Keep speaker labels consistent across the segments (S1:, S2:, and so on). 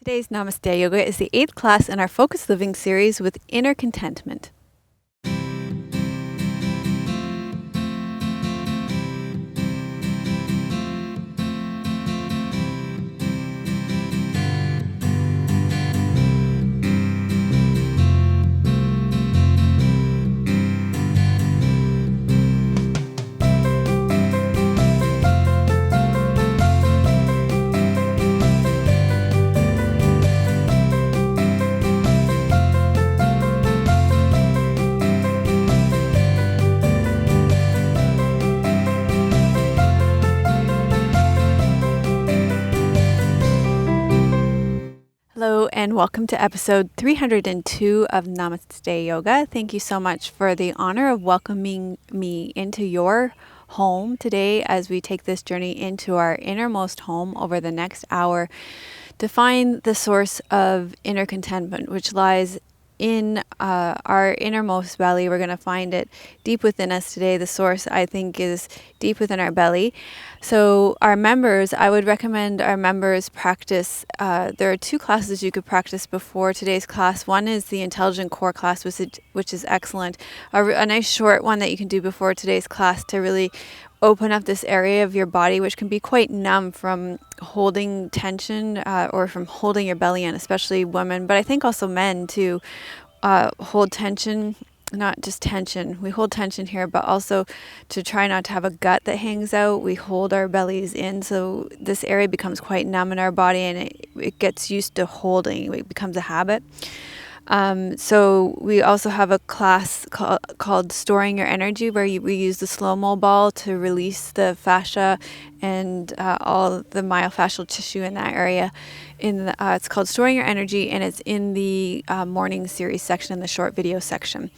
S1: Today's Namaste Yoga is the 8th class in our Focus Living series with Inner Contentment. Hello and welcome to episode 302 of Namaste Yoga. Thank you so much for the honor of welcoming me into your home today as we take this journey into our innermost home over the next hour to find the source of inner contentment, which lies in our innermost belly. We're going to find it deep within us today. The source, I think, is deep within our belly. So our members, I would recommend our members practice. There are 2 classes you could practice before today's class. One is the Intelligent Core class, which is excellent. A nice short one that you can do before today's class to really open up this area of your body, which can be quite numb from holding tension or from holding your belly in, especially women, but I think also men too, hold tension, not just tension. We hold tension here, but also to try not to have a gut that hangs out. We hold our bellies in, so this area becomes quite numb in our body and it gets used to holding. It becomes a habit. So we also have a class called Storing Your Energy, where we use the slow-mo ball to release the fascia and all the myofascial tissue in that area. It's called Storing Your Energy, and it's in the morning series section, in the short video section.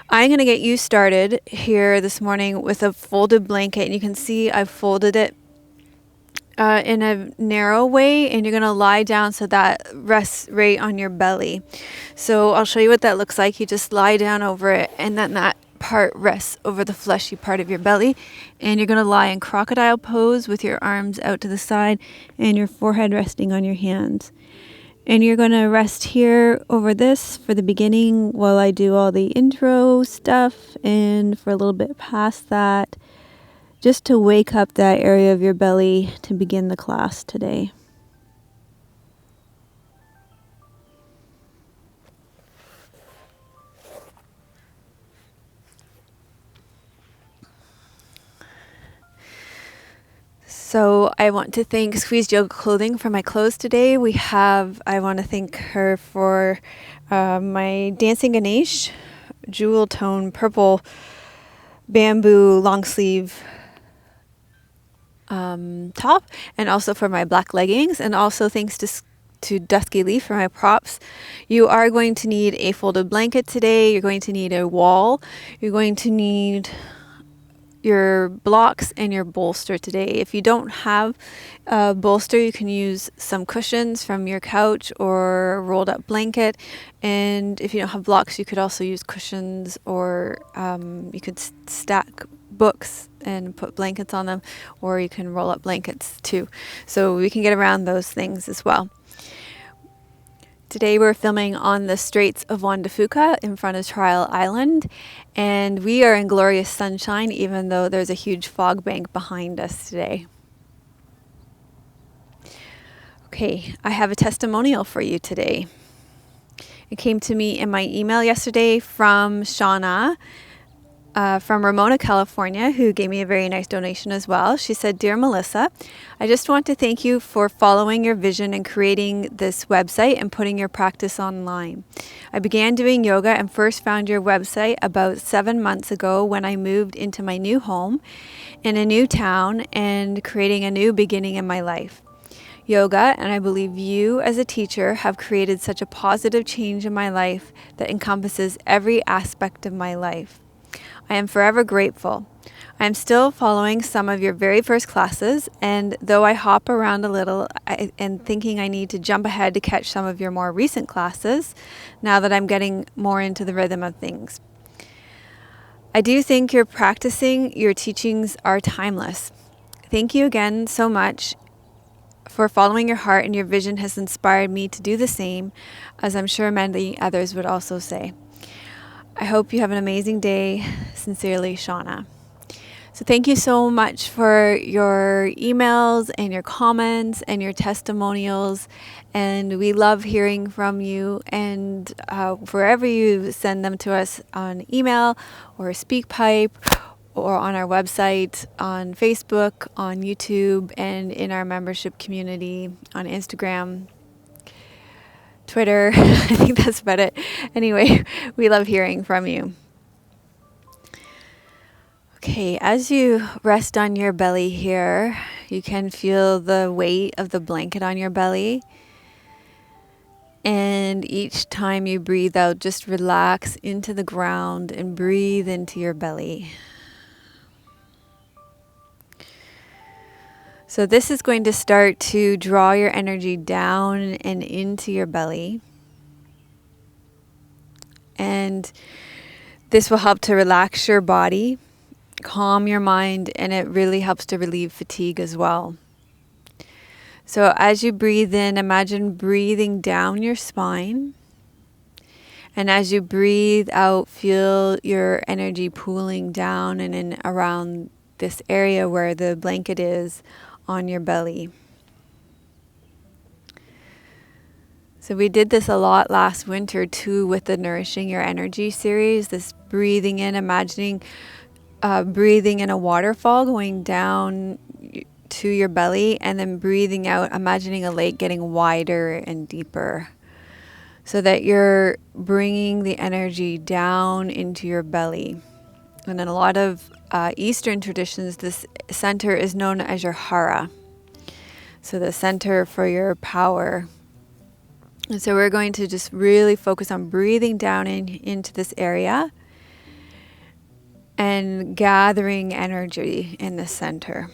S1: I'm going to get you started here this morning with a folded blanket, and you can see I've folded it in a narrow way, and you're going to lie down so that rests right on your belly. So I'll show you what that looks like. You just lie down over it, and then that part rests over the fleshy part of your belly, and you're going to lie in crocodile pose with your arms out to the side and your forehead resting on your hands. And you're going to rest here over this for the beginning while I do all the intro stuff, and for a little bit past that, just to wake up that area of your belly to begin the class today. So I want to thank Squeezed Yoga Clothing for my clothes today. I want to thank her for my Dancing Ganesh jewel tone purple bamboo long sleeve top, and also for my black leggings, and also thanks to Dusky Leaf for my props. You are going to need a folded blanket today. You're going to need a wall. You're going to need your blocks and your bolster today. If you don't have a bolster, you can use some cushions from your couch or a rolled up blanket. And if you don't have blocks, you could also use cushions, or you could stack books and put blankets on them, or you can roll up blankets too. So we can get around those things as well. Today we're filming on the Straits of Juan de Fuca in front of Trial Island, and we are in glorious sunshine even though there's a huge fog bank behind us today. Okay, I have a testimonial for you today. It came to me in my email yesterday from Shauna, from Ramona, California, who gave me a very nice donation as well. She said, "Dear Melissa, I just want to thank you for following your vision and creating this website and putting your practice online. I began doing yoga and first found your website about 7 months ago when I moved into my new home in a new town and creating a new beginning in my life. Yoga, and I believe you as a teacher, have created such a positive change in my life that encompasses every aspect of my life. I am forever grateful. I am still following some of your very first classes, and though I hop around a little and thinking I need to jump ahead to catch some of your more recent classes, now that I'm getting more into the rhythm of things. I do think your teachings are timeless. Thank you again so much for following your heart, and your vision has inspired me to do the same, as I'm sure many others would also say. I hope you have an amazing day. Sincerely, Shauna. So thank you so much for your emails and your comments and your testimonials. And we love hearing from you. And wherever you send them to us on email or SpeakPipe or on our website, on Facebook, on YouTube, and in our membership community on Instagram, Twitter. I think that's about it. Anyway, we love hearing from you. Okay, as you rest on your belly here, you can feel the weight of the blanket on your belly. And each time you breathe out, just relax into the ground and breathe into your belly. So this is going to start to draw your energy down and into your belly. And this will help to relax your body, calm your mind, and it really helps to relieve fatigue as well. So as you breathe in, imagine breathing down your spine. And as you breathe out, feel your energy pooling down and in around this area where the blanket is on your belly. So we did this a lot last winter too with the Nourishing Your Energy series. This breathing in, imagining breathing in a waterfall going down to your belly, and then breathing out, imagining a lake getting wider and deeper, so that you're bringing the energy down into your belly. And in a lot of Eastern traditions, this center is known as your hara, so the center for your power. And so we're going to just really focus on breathing down into this area and gathering energy in the center.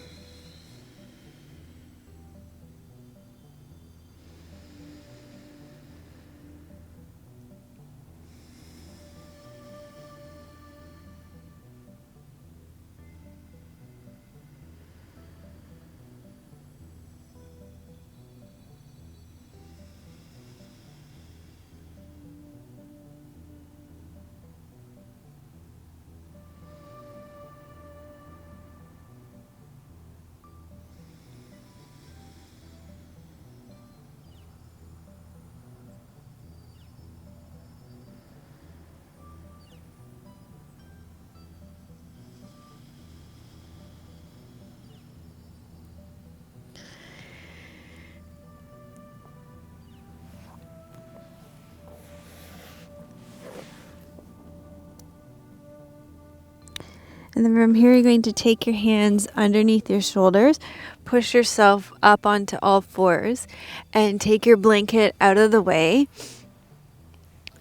S1: And then from here, you're going to take your hands underneath your shoulders, push yourself up onto all fours, and take your blanket out of the way.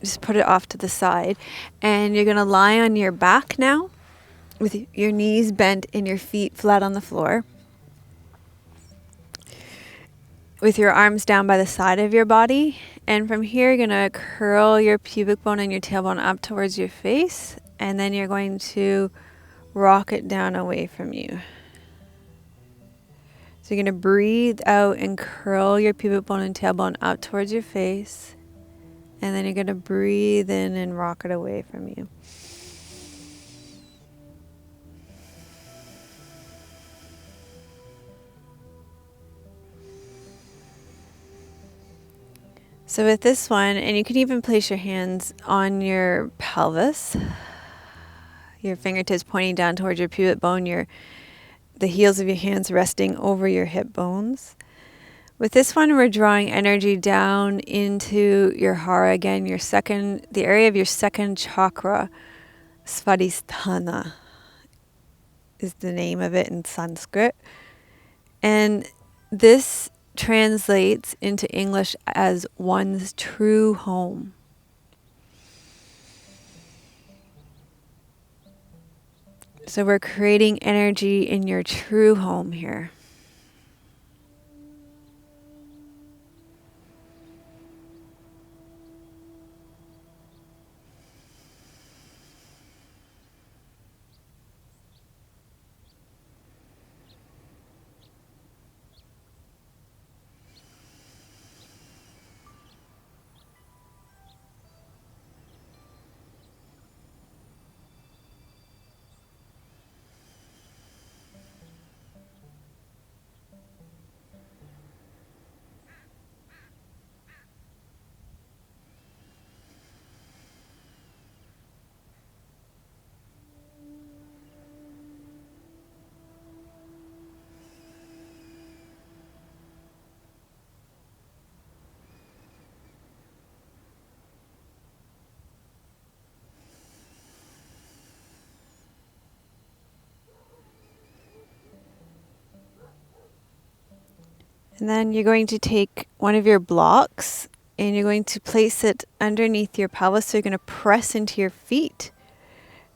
S1: Just put it off to the side. And you're going to lie on your back now, with your knees bent and your feet flat on the floor, with your arms down by the side of your body. And from here, you're going to curl your pubic bone and your tailbone up towards your face. And then you're going to rock it down away from you. So you're going to breathe out and curl your pubic bone and tailbone up towards your face. And then you're going to breathe in and rock it away from you. So with this one, and you can even place your hands on your pelvis, your fingertips pointing down towards your pubic bone, the heels of your hands resting over your hip bones. With this one, we're drawing energy down into your hara again, the area of your second chakra. Svadhisthana is the name of it in Sanskrit. And this translates into English as one's true home. So we're creating energy in your true home here. And then you're going to take one of your blocks and you're going to place it underneath your pelvis. So you're going to press into your feet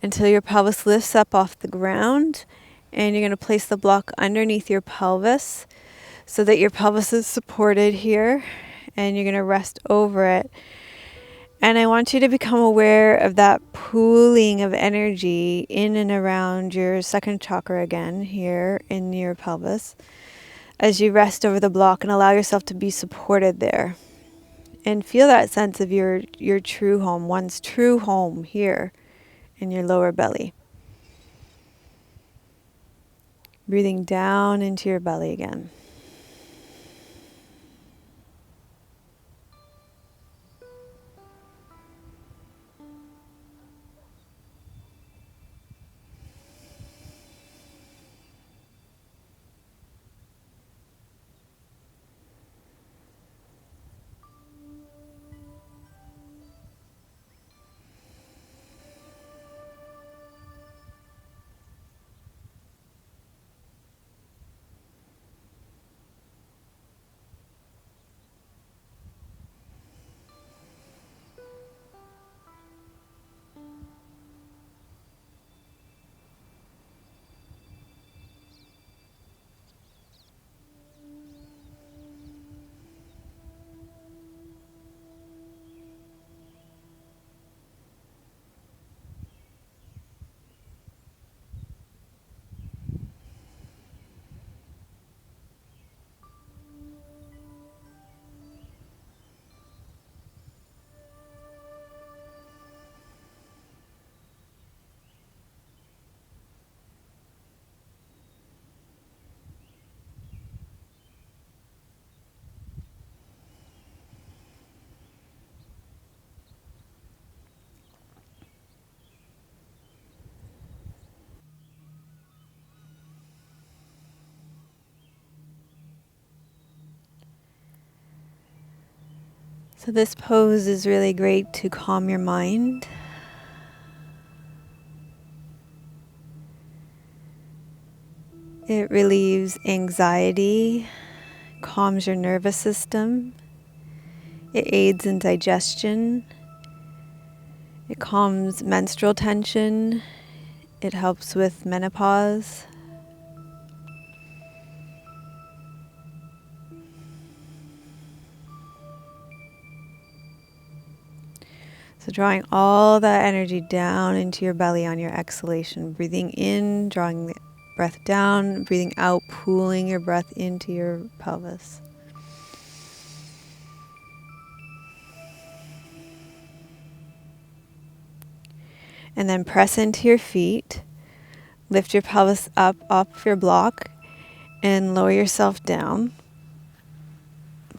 S1: until your pelvis lifts up off the ground. And you're going to place the block underneath your pelvis so that your pelvis is supported here. And you're going to rest over it. And I want you to become aware of that pooling of energy in and around your second chakra again, here in your pelvis, as you rest over the block and allow yourself to be supported there. And feel that sense of your true home, one's true home here in your lower belly. Breathing down into your belly again. So this pose is really great to calm your mind. It relieves anxiety, calms your nervous system. It aids in digestion. It calms menstrual tension. It helps with menopause. So drawing all that energy down into your belly on your exhalation. Breathing in, drawing the breath down. Breathing out, pooling your breath into your pelvis. And then press into your feet. Lift your pelvis up off your block and lower yourself down.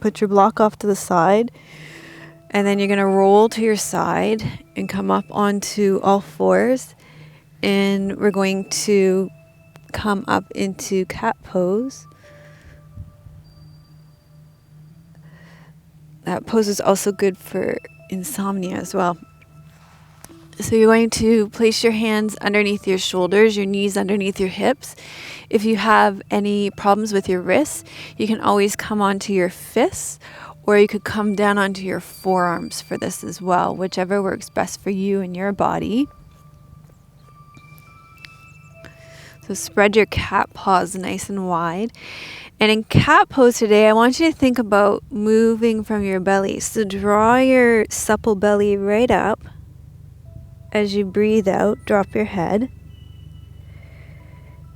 S1: Put your block off to the side. And then you're going to roll to your side and come up onto all fours. And we're going to come up into cat pose. That pose is also good for insomnia as well. So you're going to place your hands underneath your shoulders, your knees underneath your hips. If you have any problems with your wrists, you can always come onto your fists, or you could come down onto your forearms for this as well, whichever works best for you and your body. So spread your cat paws nice and wide. And in cat pose today, I want you to think about moving from your belly. So draw your supple belly right up. As you breathe out, drop your head.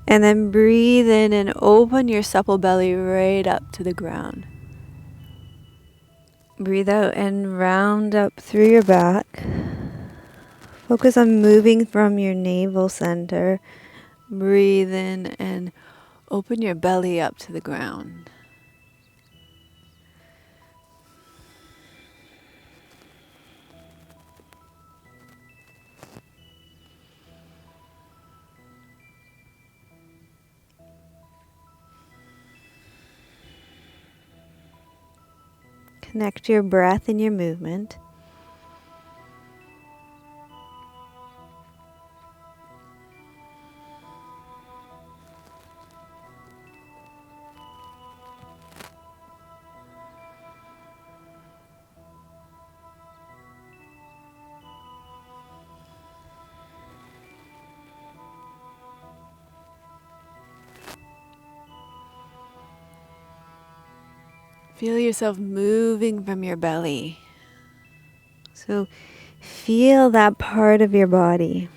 S1: And then breathe in and open your supple belly right up to the ground. Breathe out and round up through your back. Focus on moving from your navel center. Breathe in and open your belly up to the ground. Connect your breath and your movement. Feel yourself moving from your belly. So feel that part of your body.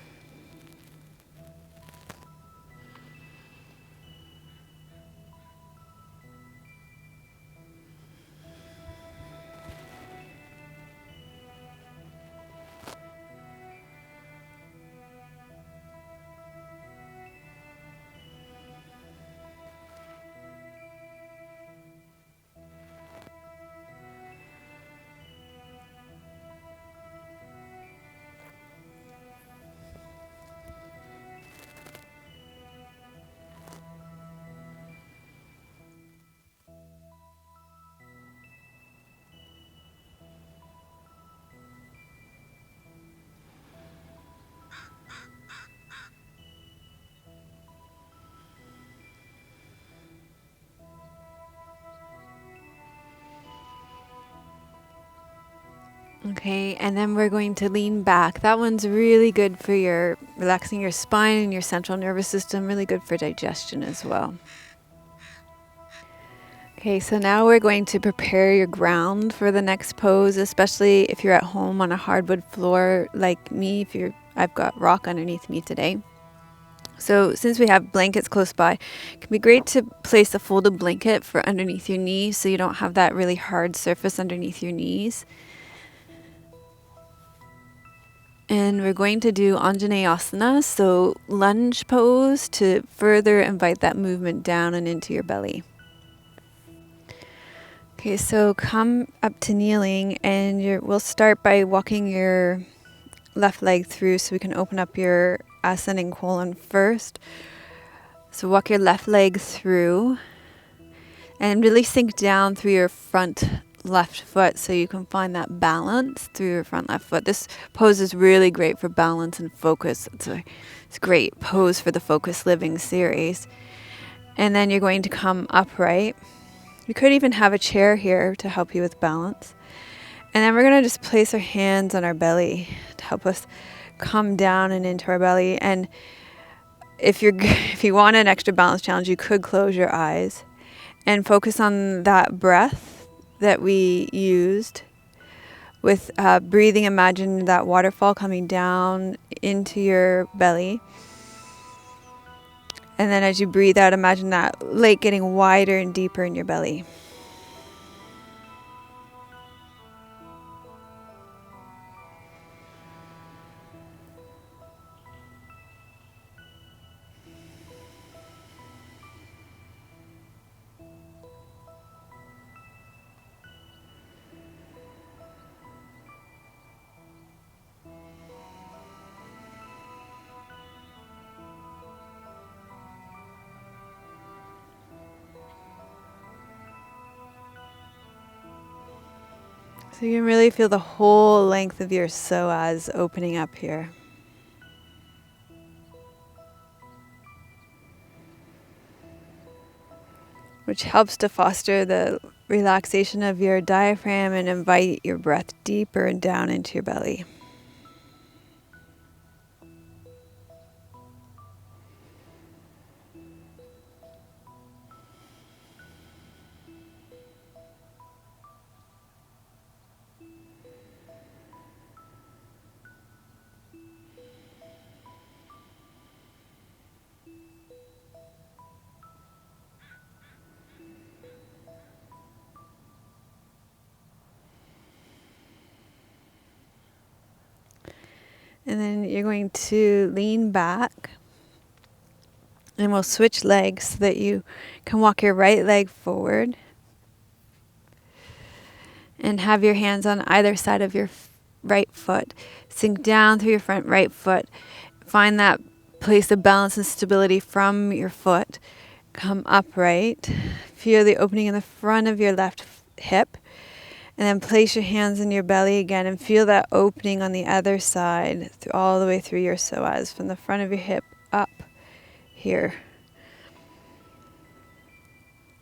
S1: Okay, and then we're going to lean back. That one's really good for your relaxing your spine and your central nervous system, really good for digestion as well. Okay, so now we're going to prepare your ground for the next pose, especially if you're at home on a hardwood floor like me, I've got rock underneath me today. So since we have blankets close by, it can be great to place a folded blanket for underneath your knees so you don't have that really hard surface underneath your knees. And we're going to do asana, so lunge pose, to further invite that movement down and into your belly. Okay, so come up to kneeling, and we'll start by walking your left leg through so we can open up your ascending colon first. So walk your left leg through and really sink down through your front left foot so you can find that balance through your front left foot. This pose is really great for balance and focus. It's a great pose for the Focus Living series. And then you're going to come upright. You could even have a chair here to help you with balance. And then we're going to just place our hands on our belly to help us come down and into our belly. And if you want an extra balance challenge, you could close your eyes and focus on that breath that we used with breathing. Imagine that waterfall coming down into your belly. And then as you breathe out, imagine that lake getting wider and deeper in your belly. So you can really feel the whole length of your psoas opening up here. Which helps to foster the relaxation of your diaphragm and invite your breath deeper and down into your belly. And then you're going to lean back, and we'll switch legs so that you can walk your right leg forward and have your hands on either side of your right foot. Sink down through your front right foot. Find that place of balance and stability from your foot. Come upright. Feel the opening in the front of your left hip. And then place your hands in your belly again and feel that opening on the other side all the way through your psoas, from the front of your hip up here.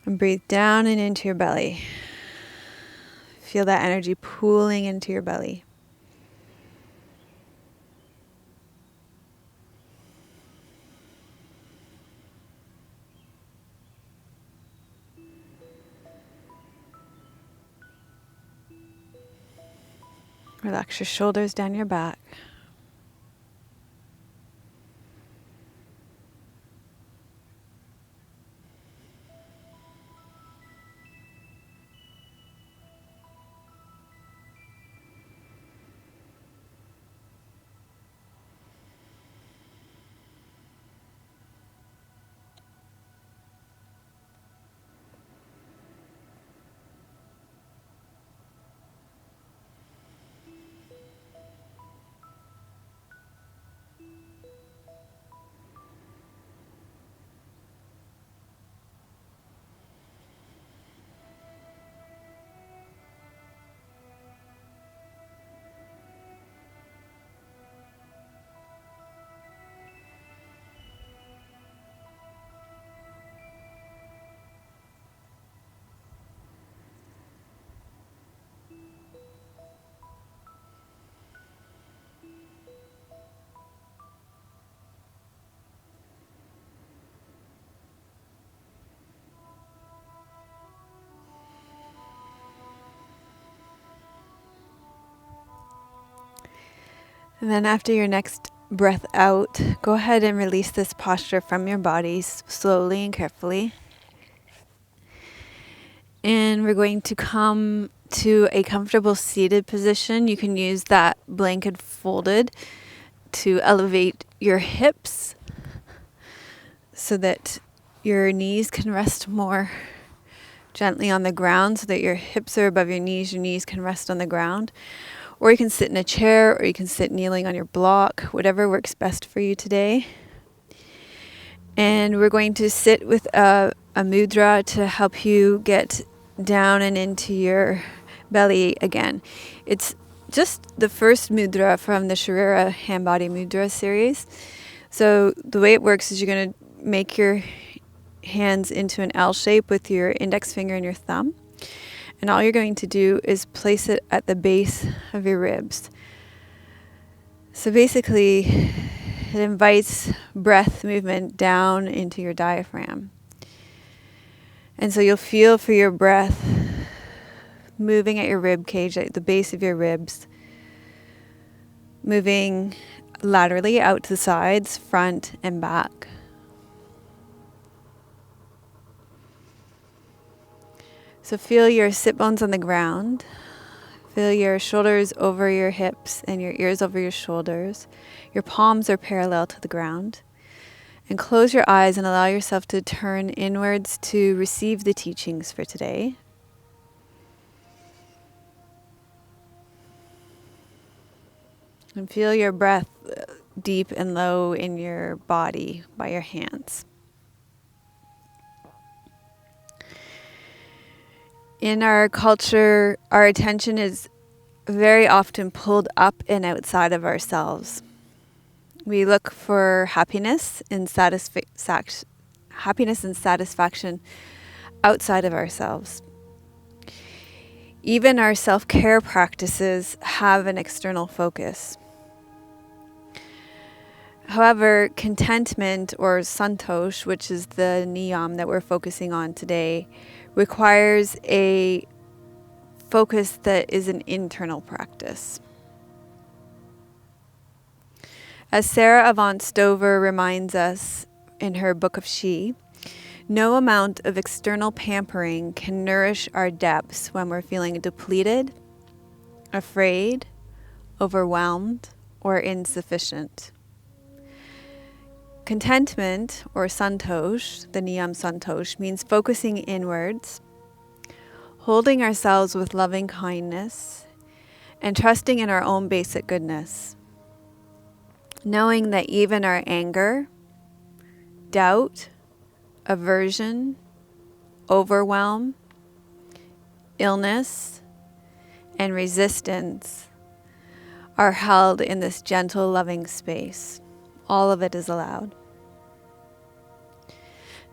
S1: And breathe down and into your belly. Feel that energy pooling into your belly. Relax your shoulders down your back. And then after your next breath out, go ahead and release this posture from your body slowly and carefully. And we're going to come to a comfortable seated position. You can use that blanket folded to elevate your hips so that your knees can rest more gently on the ground, so that your hips are above your knees can rest on the ground. Or you can sit in a chair, or you can sit kneeling on your block, whatever works best for you today. And we're going to sit with a mudra to help you get down and into your belly again. It's just the first mudra from the Sharira Hand Body Mudra series. So the way it works is you're going to make your hands into an L shape with your index finger and your thumb. And all you're going to do is place it at the base of your ribs. So basically, it invites breath movement down into your diaphragm. And so you'll feel for your breath moving at your rib cage, at the base of your ribs, moving laterally out to the sides, front and back. So feel your sit bones on the ground. Feel your shoulders over your hips and your ears over your shoulders. Your palms are parallel to the ground. And close your eyes and allow yourself to turn inwards to receive the teachings for today. And feel your breath deep and low in your body by your hands. In our culture, our attention is very often pulled up and outside of ourselves. We look for happiness and satisfaction outside of ourselves. Even our self-care practices have an external focus. However, contentment, or Santosha, which is the niyama that we're focusing on today, requires a focus that is an internal practice. As Sarah Avant Stover reminds us in her Book of She, no amount of external pampering can nourish our depths when we're feeling depleted, afraid, overwhelmed, or insufficient. Contentment, or Santosha, the niyama Santosha, means focusing inwards, holding ourselves with loving kindness, and trusting in our own basic goodness. Knowing that even our anger, doubt, aversion, overwhelm, illness, and resistance are held in this gentle, loving space. All of it is allowed.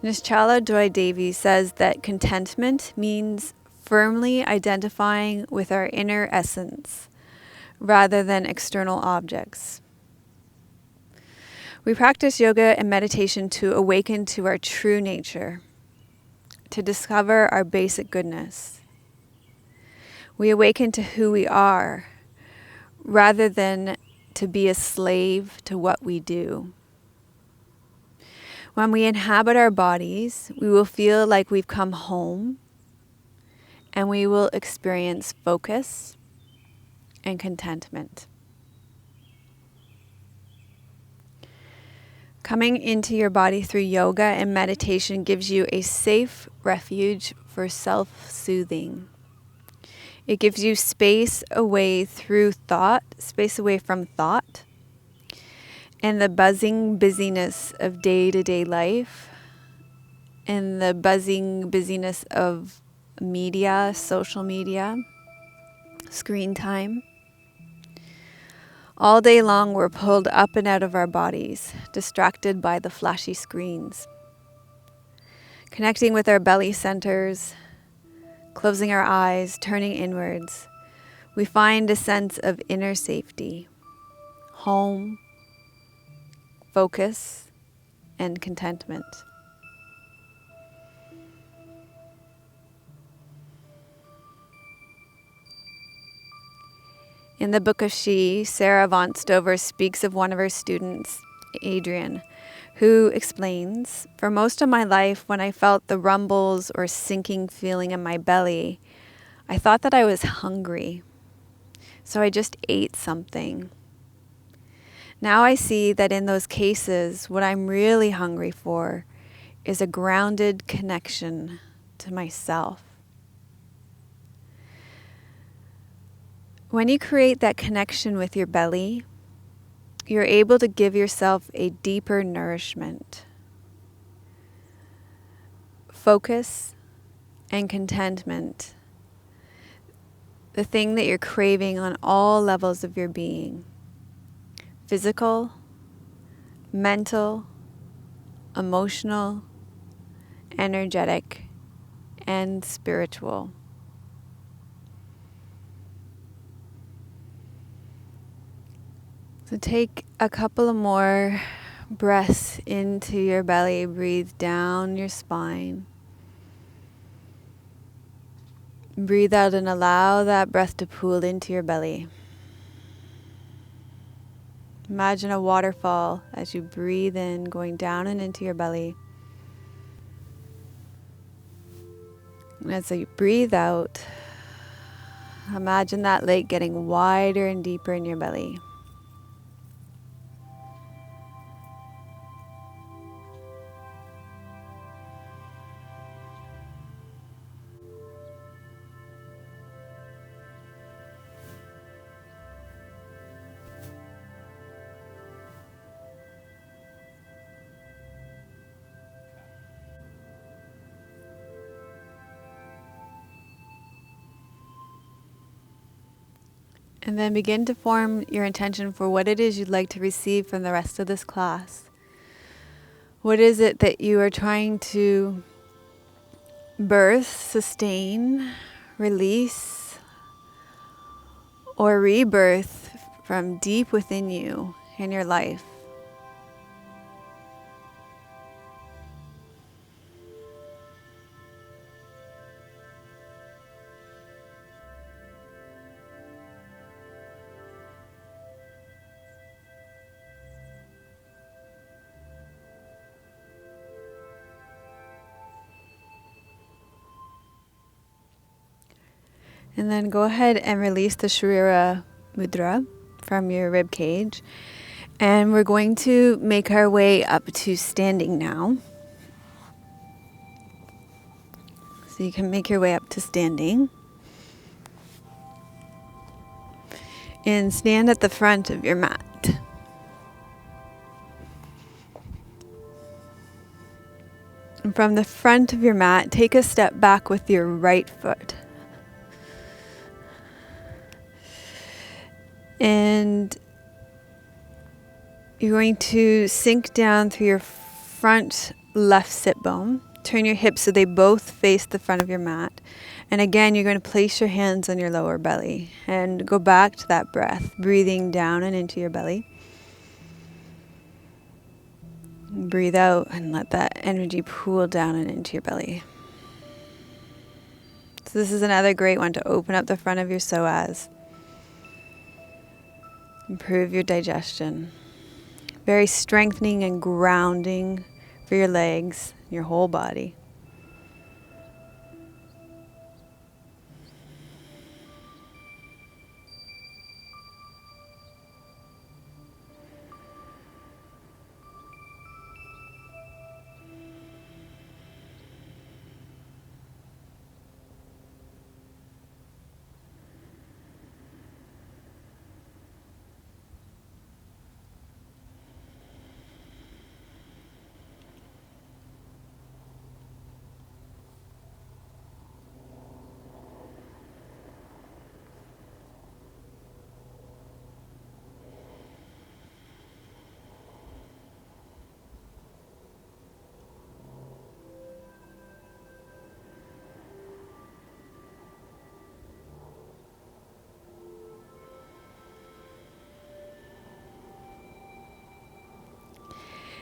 S1: Nischala Joy Devi says that contentment means firmly identifying with our inner essence rather than external objects. We practice yoga and meditation to awaken to our true nature, to discover our basic goodness. We awaken to who we are rather than to be a slave to what we do. When we inhabit our bodies, we will feel like we've come home, and we will experience focus and contentment. Coming into your body through yoga and meditation gives you a safe refuge for self-soothing. It gives you space away from thought and the buzzing busyness of day-to-day life and the buzzing busyness of media, social media, screen time. All day long, we're pulled up and out of our bodies, distracted by the flashy screens. Connecting with our belly centers, closing our eyes, turning inwards, we find a sense of inner safety, home, focus, and contentment. In the Book of She, Sarah Von Stover speaks of one of her students, Adrian, who explains, "For most of my life, when I felt the rumbles or sinking feeling in my belly, I thought that I was hungry. So I just ate something. Now I see that in those cases, what I'm really hungry for is a grounded connection to myself." When you create that connection with your belly, you're able to give yourself a deeper nourishment, focus, and contentment, the thing that you're craving on all levels of your being: physical, mental, emotional, energetic, and spiritual. So take a couple of more breaths into your belly. Breathe down your spine. Breathe out and allow that breath to pool into your belly. Imagine a waterfall as you breathe in, going down and into your belly. And as you breathe out, imagine that lake getting wider and deeper in your belly. And then begin to form your intention for what it is you'd like to receive from the rest of this class. What is it that you are trying to birth, sustain, release, or rebirth from deep within you in your life? And then go ahead and release the Sharira Mudra from your rib cage. And we're going to make our way up to standing now. So you can make your way up to standing. And stand at the front of your mat. And from the front of your mat, take a step back with your right foot. And you're going to sink down through your front left sit bone. Turn your hips so they both face the front of your mat. And again, you're going to place your hands on your lower belly and go back to that breath, breathing down and into your belly. Breathe out and let that energy pool down and into your belly. So this is another great one to open up the front of your psoas. improve your digestion. Very strengthening and grounding for your legs, your whole body.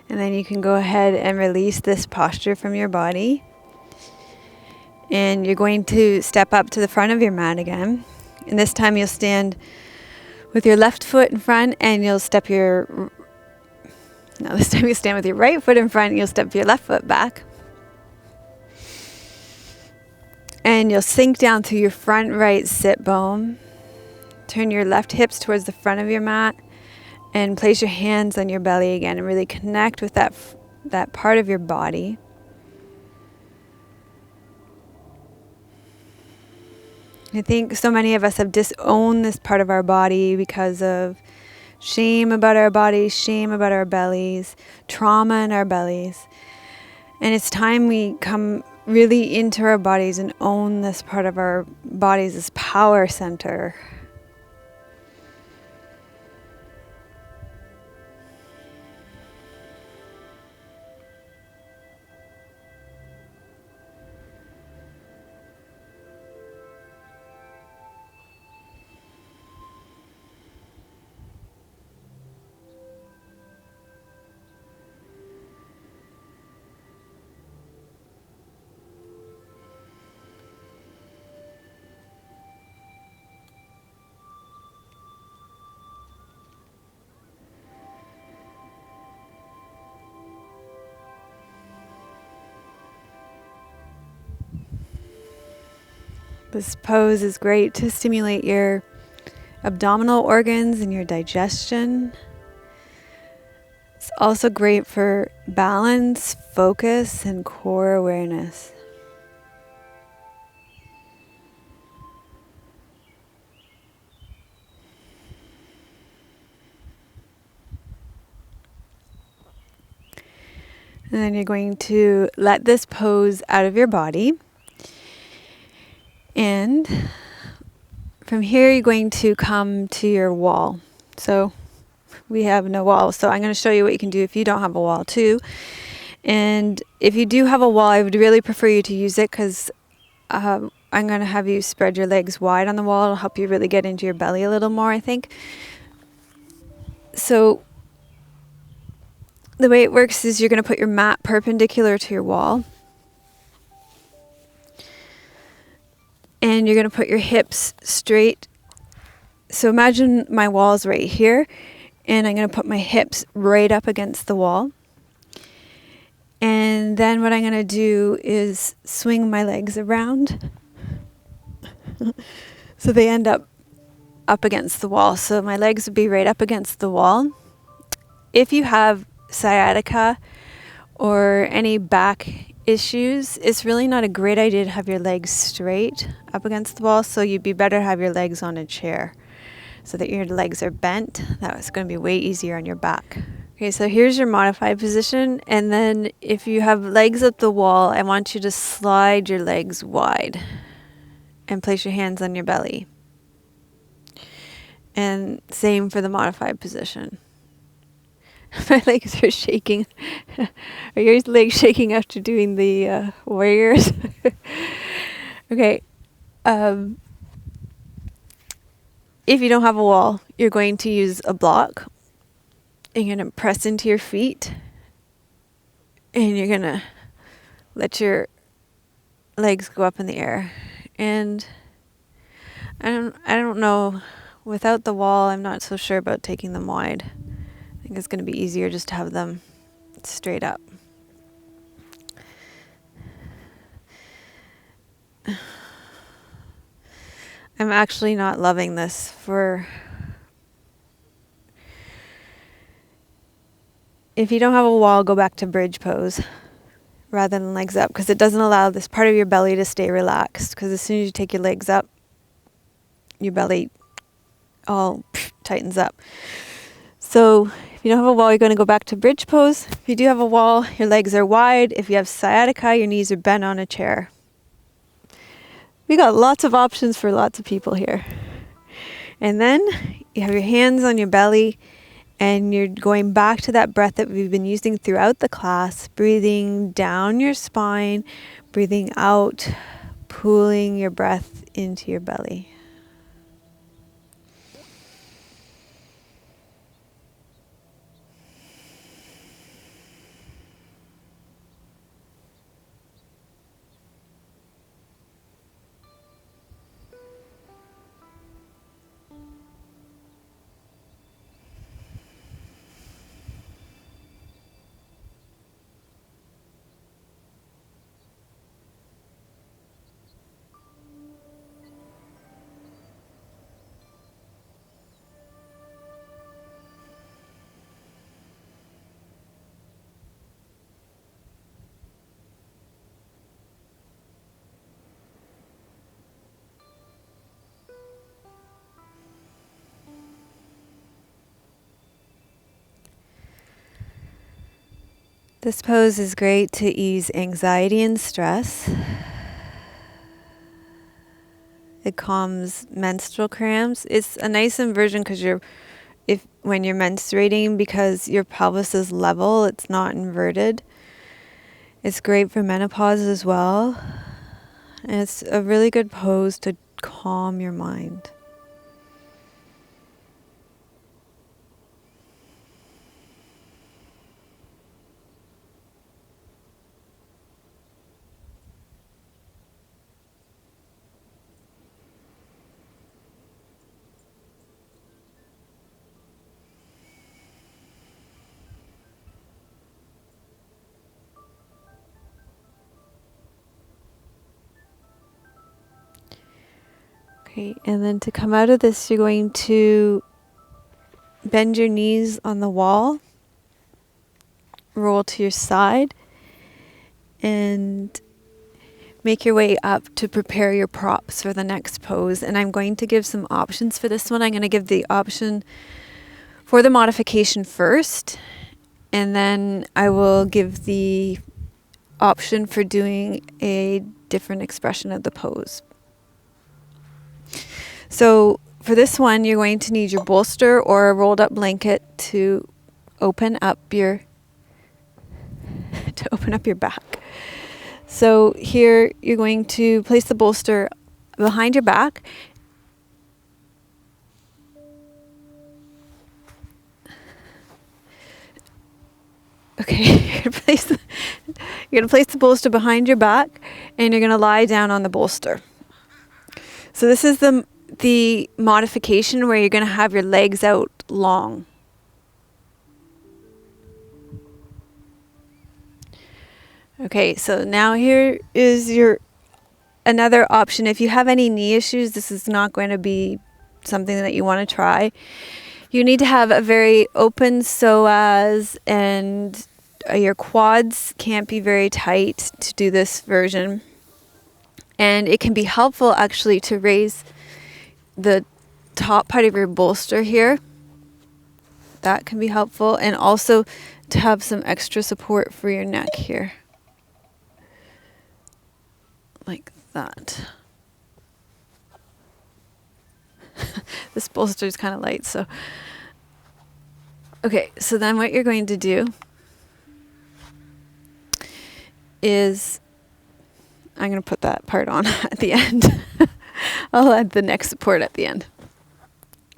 S1: And then you can go ahead and release this posture from your body. And you're going to step up to the front of your mat again. And this time you'll stand with your left foot in front and you'll step your... No, this time you stand with your right foot in front and you'll step your left foot back. And you'll sink down through your front right sit bone. Turn your left hips towards the front of your mat. And place your hands on your belly again and really connect with that part of your body. I think so many of us have disowned this part of our body because of shame about our bodies, shame about our bellies, trauma in our bellies. And it's time we come really into our bodies and own this part of our bodies, this power center. This pose is great to stimulate your abdominal organs and your digestion. It's also great for balance, focus, and core awareness. And then you're going to let this pose out of your body. And from here, you're going to come to your wall. So we have no wall. So I'm going to show you what you can do if you don't have a wall too. And if you do have a wall, I would really prefer you to use it because I'm going to have you spread your legs wide on the wall. It'll help you really get into your belly a little more, I think. So the way it works is you're going to put your mat perpendicular to your wall. And you're going to put your hips straight. So imagine my wall is right here. And I'm going to put my hips right up against the wall. And then what I'm going to do is swing my legs around. So they end up against the wall. So my legs would be right up against the wall. If you have sciatica or any back issues, it's really not a great idea to have your legs straight up against the wall. So you'd be better to have your legs on a chair so that your legs are bent. That's going to be way easier on your back. Okay, so here's your modified position. And then if you have legs at the wall, I want you to slide your legs wide and place your hands on your belly. And same for the modified position. My legs are shaking. Are your legs shaking after doing the warriors? Okay. If you don't have a wall, you're going to use a block. And you're going to press into your feet. And you're going to let your legs go up in the air. And I don't know without the wall, I'm not so sure about taking them wide. I think it's going to be easier just to have them straight up. I'm actually not loving this if you don't have a wall, go back to bridge pose rather than legs up, because it doesn't allow this part of your belly to stay relaxed, because as soon as you take your legs up, your belly all tightens up. So if you don't have a wall, you're going to go back to bridge pose. If you do have a wall, your legs are wide. If you have sciatica, your knees are bent on a chair. We got lots of options for lots of people here. And then you have your hands on your belly, and you're going back to that breath that we've been using throughout the class, breathing down your spine, breathing out, pulling your breath into your belly. This pose is great to ease anxiety and stress. It calms menstrual cramps. It's a nice inversion because when you're menstruating, because your pelvis is level, it's not inverted. It's great for menopause as well. And it's a really good pose to calm your mind. Okay, and then to come out of this, you're going to bend your knees on the wall, roll to your side, and make your way up to prepare your props for the next pose. And I'm going to give some options for this one. I'm going to give the option for the modification first, and then I will give the option for doing a different expression of the pose. So for this one, you're going to need your bolster or a rolled up blanket to open up your back. So here you're going to place the bolster behind your back. Okay, you're going to place the bolster behind your back, and you're going to lie down on the bolster. So this is the modification where you're going to have your legs out long. Okay, so now here is another option. If you have any knee issues, this is not going to be something that you want to try. You need to have a very open psoas, and your quads can't be very tight to do this version. And it can be helpful actually to raise the top part of your bolster here. That can be helpful, and also to have some extra support for your neck here. Like that. This bolster is kind of light, so. Okay, so then what you're going to do is, I'm going to put that part on at the end. I'll add the neck support at the end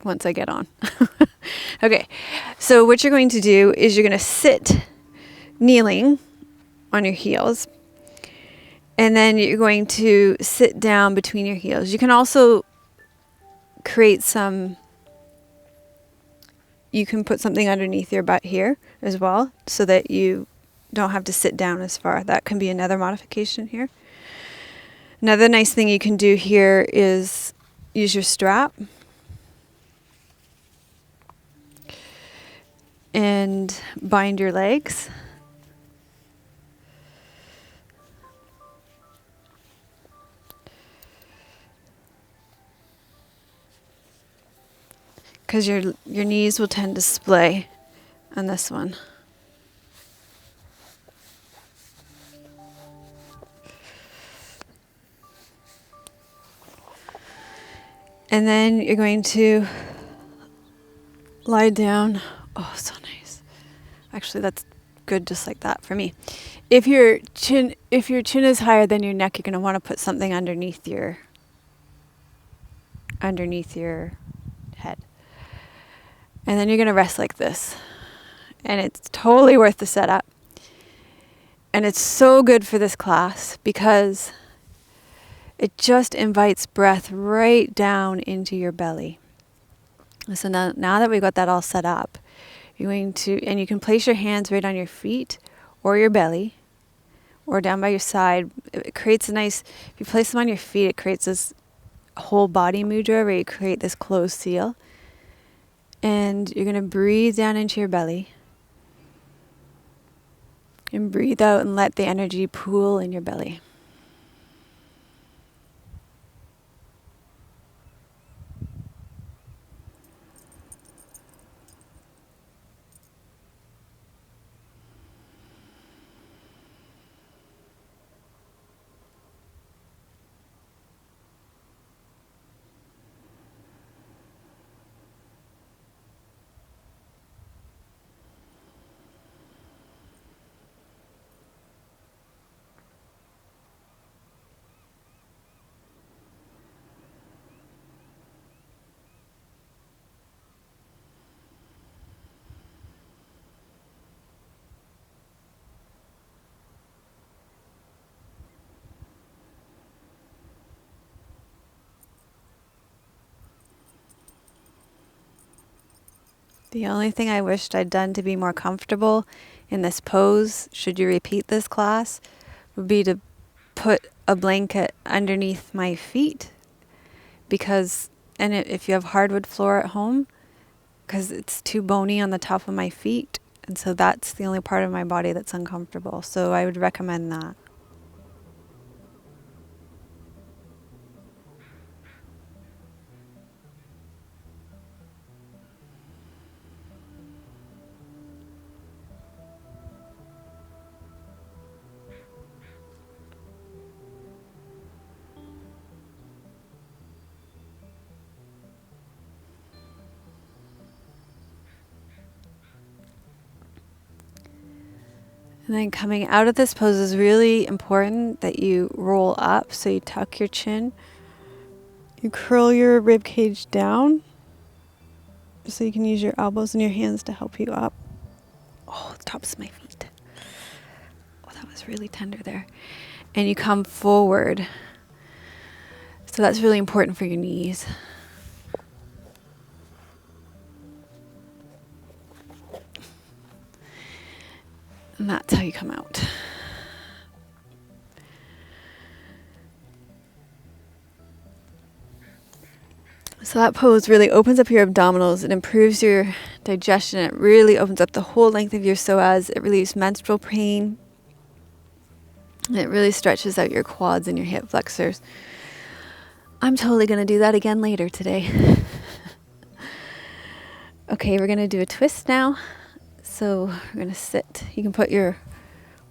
S1: once I get on. Okay, so what you're going to do is you're going to sit kneeling on your heels, and then you're going to sit down between your heels. You can also create some you can put something underneath your butt here as well so that you don't have to sit down as far. That can be another modification here. Another nice thing you can do here is use your strap and bind your legs. Because your knees will tend to splay on this one. And then you're going to lie down. Oh, so nice. Actually, that's good just like that for me. If your chin is higher than your neck, you're going to want to put something underneath your head. And then you're going to rest like this. And it's totally worth the setup. And it's so good for this class because it just invites breath right down into your belly. So now that we've got that all set up, and you can place your hands right on your feet or your belly or down by your side. It creates if you place them on your feet, it creates this whole body mudra where you create this closed seal. And you're going to breathe down into your belly. And breathe out and let the energy pool in your belly. The only thing I wished I'd done to be more comfortable in this pose, should you repeat this class, would be to put a blanket underneath my feet if you have hardwood floor at home, because it's too bony on the top of my feet, and so that's the only part of my body that's uncomfortable. So I would recommend that. And then coming out of this pose is really important that you roll up. So you tuck your chin. You curl your rib cage down so you can use your elbows and your hands to help you up. Oh, the tops of my feet. Oh, that was really tender there. And you come forward. So that's really important for your knees. And that's how you come out. So that pose really opens up your abdominals. It improves your digestion. It really opens up the whole length of your psoas. It relieves menstrual pain. It really stretches out your quads and your hip flexors. I'm totally going to do that again later today. Okay, we're going to do a twist now. So we're going to sit. You can put your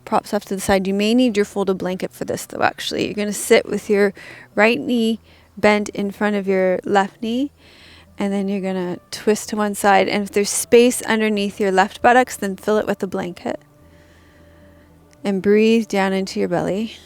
S1: props off to the side. You may need your folded blanket for this though, actually. You're going to sit with your right knee bent in front of your left knee. And then you're going to twist to one side. And if there's space underneath your left buttocks, then fill it with a blanket. And breathe down into your belly.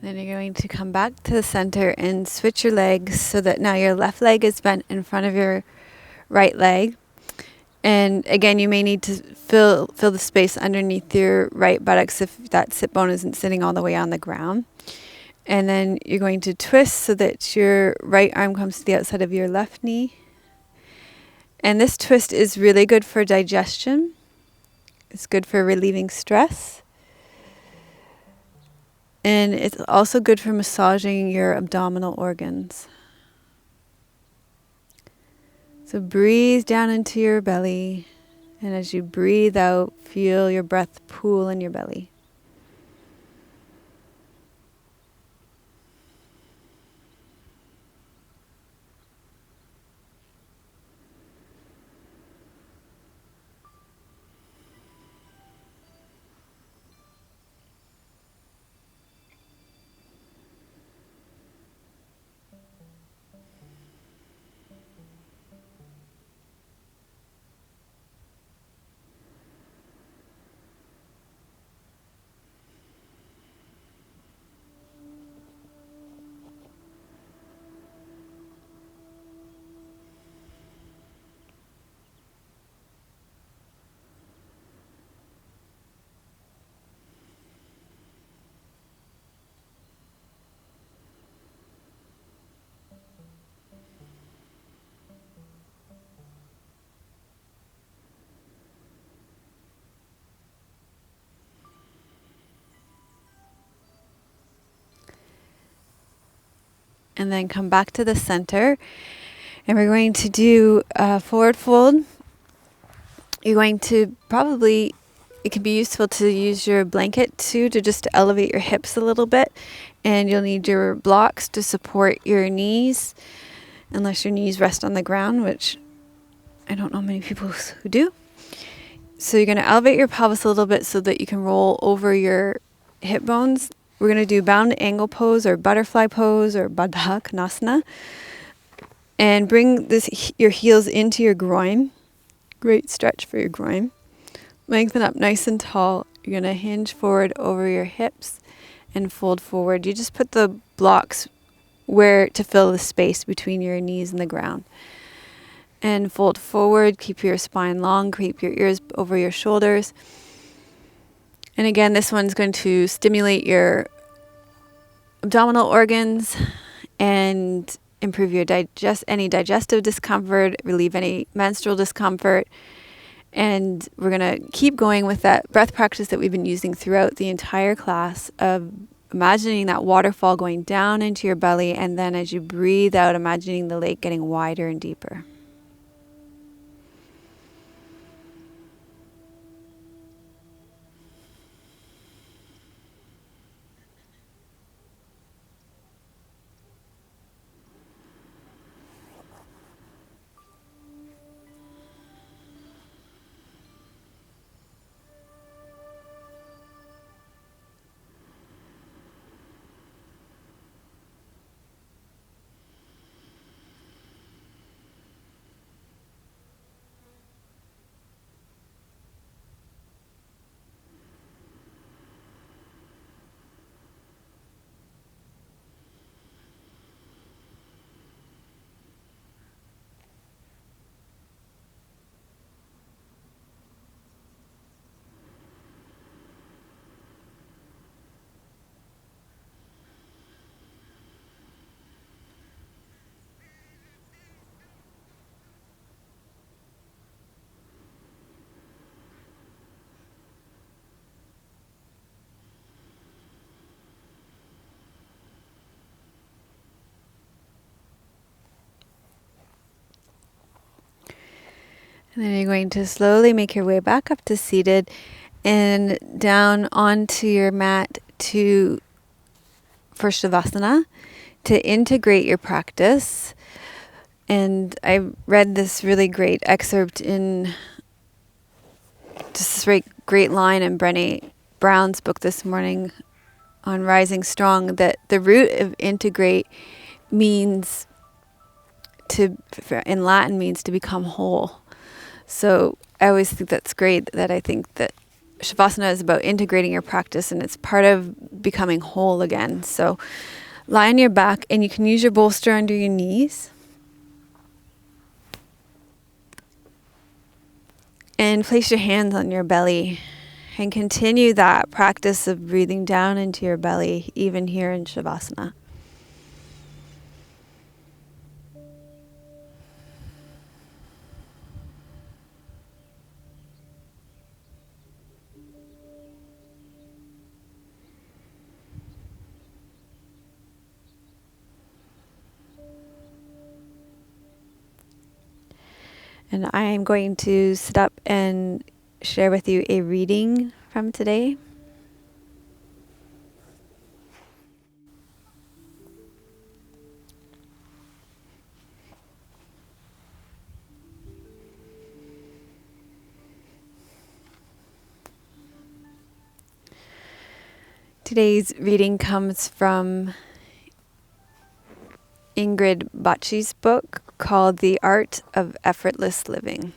S1: Then you're going to come back to the center and switch your legs so that now your left leg is bent in front of your right leg. And again, you may need to fill the space underneath your right buttocks if that sit bone isn't sitting all the way on the ground. And then you're going to twist so that your right arm comes to the outside of your left knee. And this twist is really good for digestion. It's good for relieving stress. And it's also good for massaging your abdominal organs. So breathe down into your belly. And as you breathe out, feel your breath pool in your belly. And then come back to the center. And we're going to do a forward fold. You're going to it can be useful to use your blanket too, to just elevate your hips a little bit. And you'll need your blocks to support your knees, unless your knees rest on the ground, which I don't know many people who do. So you're going to elevate your pelvis a little bit so that you can roll over your hip bones. We're going to do bound angle pose or butterfly pose or Baddha Konasana. And bring your heels into your groin. Great stretch for your groin. Lengthen up nice and tall. You're going to hinge forward over your hips and fold forward. You just put the blocks where to fill the space between your knees and the ground. And fold forward. Keep your spine long. Keep your ears over your shoulders. And again, this one's going to stimulate your abdominal organs and improve your any digestive discomfort, relieve any menstrual discomfort. And we're going to keep going with that breath practice that we've been using throughout the entire class of imagining that waterfall going down into your belly, and then as you breathe out, imagining the lake getting wider and deeper. And then you're going to slowly make your way back up to seated and down onto your mat for Shavasana to integrate your practice. And I read this really great excerpt in just this great line in Brené Brown's book this morning on Rising Strong, that the root of integrate means in Latin means to become whole. So I always think that's great, that I think that Shavasana is about integrating your practice, and it's part of becoming whole again. So lie on your back, and you can use your bolster under your knees. And place your hands on your belly and continue that practice of breathing down into your belly, even here in Shavasana. And I am going to sit up and share with you a reading from today. Today's reading comes from Ingrid Bocci's book called The Art of Effortless Living.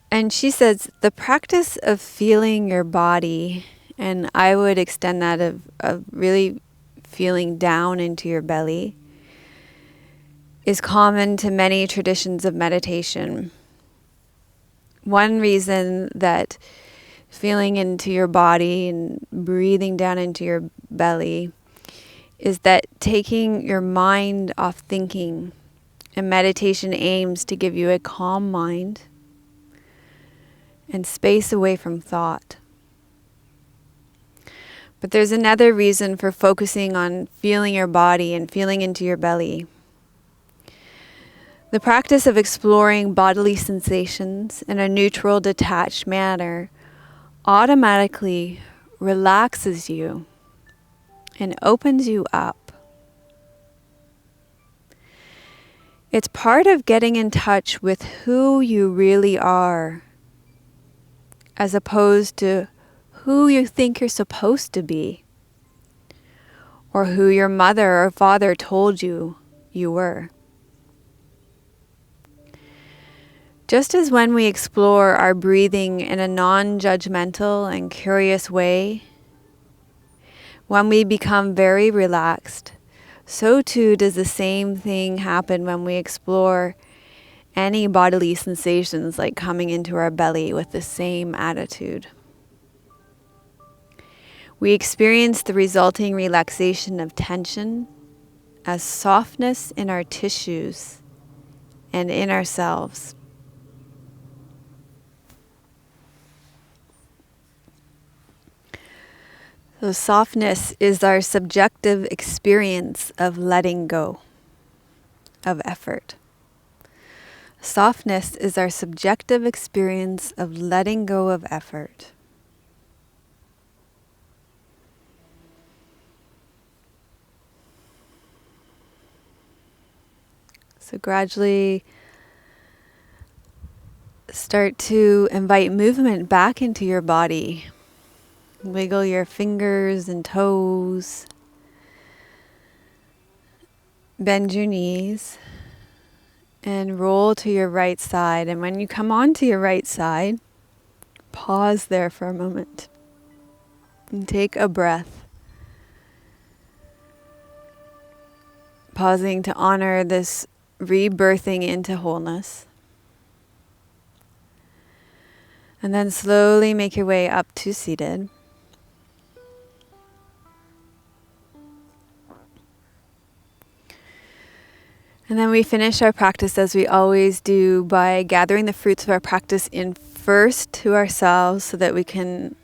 S1: And she says, the practice of feeling your body, and I would extend that of really feeling down into your belly, is common to many traditions of meditation. One reason that feeling into your body and breathing down into your belly is that taking your mind off thinking, and meditation aims to give you a calm mind and space away from thought. But there's another reason for focusing on feeling your body and feeling into your belly. The practice of exploring bodily sensations in a neutral, detached manner automatically relaxes you and opens you up. It's part of getting in touch with who you really are, as opposed to who you think you're supposed to be, or who your mother or father told you you were. Just as when we explore our breathing in a non-judgmental and curious way, when we become very relaxed, so too does the same thing happen when we explore any bodily sensations, like coming into our belly with the same attitude. We experience the resulting relaxation of tension as softness in our tissues and in ourselves. So softness is our subjective experience of letting go of effort. Softness is our subjective experience of letting go of effort. So gradually start to invite movement back into your body. Wiggle your fingers and toes. Bend your knees and roll to your right side. And when you come onto your right side, pause there for a moment and take a breath. Pausing to honor this rebirthing into wholeness. And then slowly make your way up to seated. And then we finish our practice as we always do by gathering the fruits of our practice in first to ourselves so that we can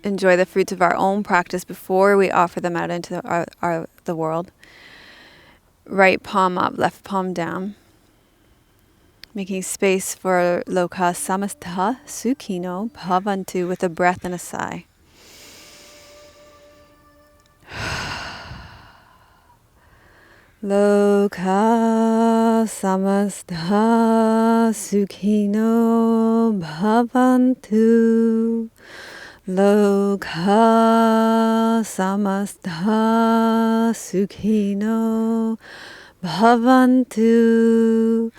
S1: enjoy the fruits of our own practice before we offer them out into the world. Right palm up, left palm down. Making space for Loka Samastha Sukhino Bhavantu with a breath and a sigh. Loka Samastha Sukhino Bhavantu. Loka Samastha Sukhino Bhavantu.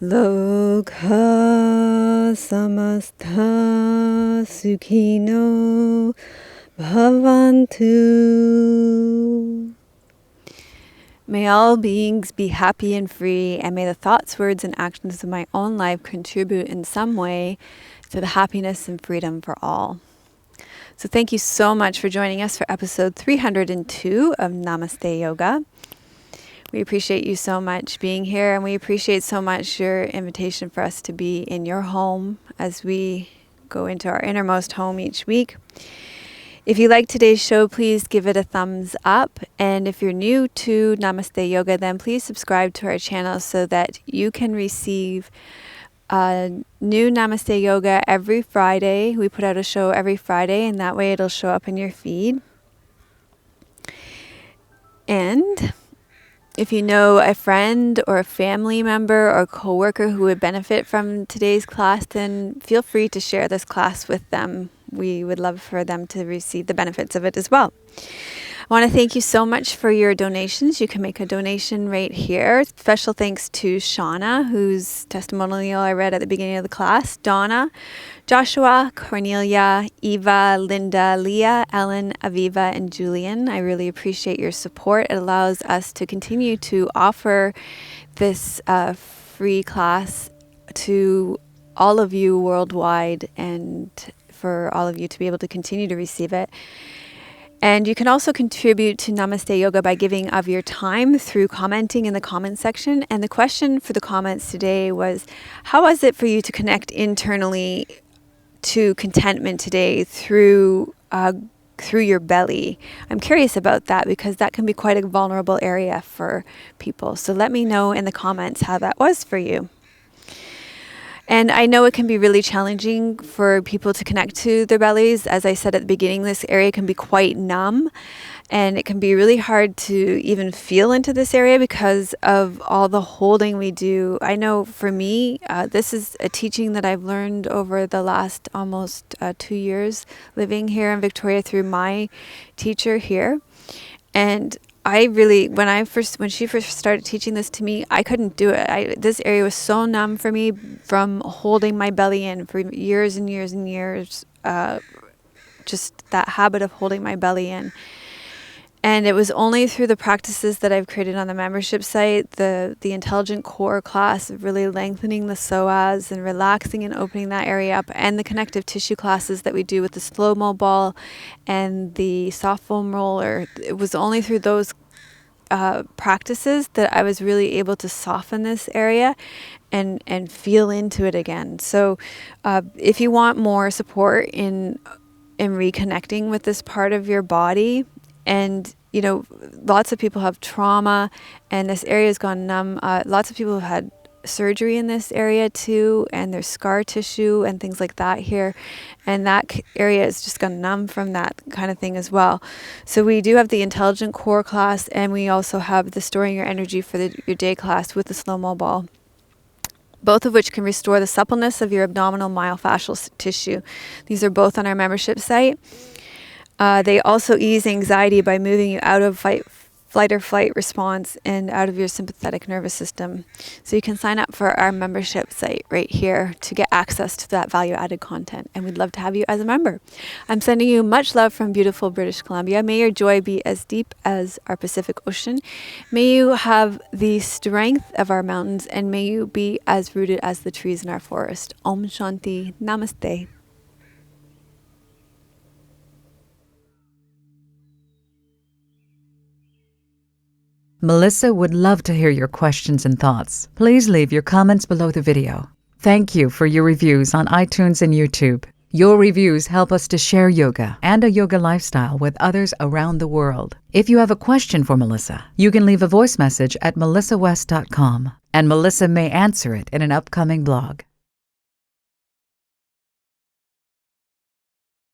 S1: Lokha samasta sukhino bhavantu. May all beings be happy and free, and may the thoughts, words, and actions of my own life contribute in some way to the happiness and freedom for all. So thank you so much for joining us for episode 302 of Namaste Yoga. We appreciate you so much being here, and we appreciate so much your invitation for us to be in your home as we go into our innermost home each week. If you like today's show, please give it a thumbs up. And if you're new to Namaste Yoga, then please subscribe to our channel so that you can receive new Namaste Yoga every Friday. We put out a show every Friday, and that way it'll show up in your feed. And if you know a friend or a family member or coworker who would benefit from today's class, then feel free to share this class with them. We would love for them to receive the benefits of it as well. I want to thank you so much for your donations. You can make a donation right here. Special thanks to Shauna, whose testimonial I read at the beginning of the class, Donna, Joshua, Cornelia, Eva, Linda, Leah, Ellen, Aviva, and Julian. I really appreciate your support. It allows us to continue to offer this free class to all of you worldwide, and for all of you to be able to continue to receive it. And you can also contribute to Namaste Yoga by giving of your time through commenting in the comment section. And the question for the comments today was, how was it for you to connect internally to contentment today through your belly? I'm curious about that because that can be quite a vulnerable area for people. So let me know in the comments how that was for you. And I know it can be really challenging for people to connect to their bellies. As I said at the beginning, this area can be quite numb, and it can be really hard to even feel into this area because of all the holding we do. I know for me, this is a teaching that I've learned over the last almost 2 years living here in Victoria through my teacher here. And I really, when she first started teaching this to me, I couldn't do it. This area was so numb for me from holding my belly in for years and years and years. Just that habit of holding my belly in. And it was only through the practices that I've created on the membership site, the intelligent core class, really lengthening the psoas and relaxing and opening that area up, and the connective tissue classes that we do with the slow-mo ball and the soft foam roller. It was only through those practices that I was really able to soften this area and feel into it again. So if you want more support in reconnecting with this part of your body, and lots of people have trauma and this area has gone numb. Lots of people have had surgery in this area too, and there's scar tissue and things like that here, and that area is just gone numb from that kind of thing as well. So we do have the intelligent core class, and we also have the storing your energy for your day class with the slow-mo ball, both of which can restore the suppleness of your abdominal myofascial tissue. These are both on our membership site. They also ease anxiety by moving you out of flight or flight response and out of your sympathetic nervous system. So you can sign up for our membership site right here to get access to that value-added content. And we'd love to have you as a member. I'm sending you much love from beautiful British Columbia. May your joy be as deep as our Pacific Ocean. May you have the strength of our mountains, and may you be as rooted as the trees in our forest. Om Shanti. Namaste.
S2: Melissa would love to hear your questions and thoughts. Please leave your comments below the video. Thank you for your reviews on iTunes and YouTube. Your reviews help us to share yoga and a yoga lifestyle with others around the world. If you have a question for Melissa, you can leave a voice message at melissawest.com, and Melissa may answer it in an upcoming blog.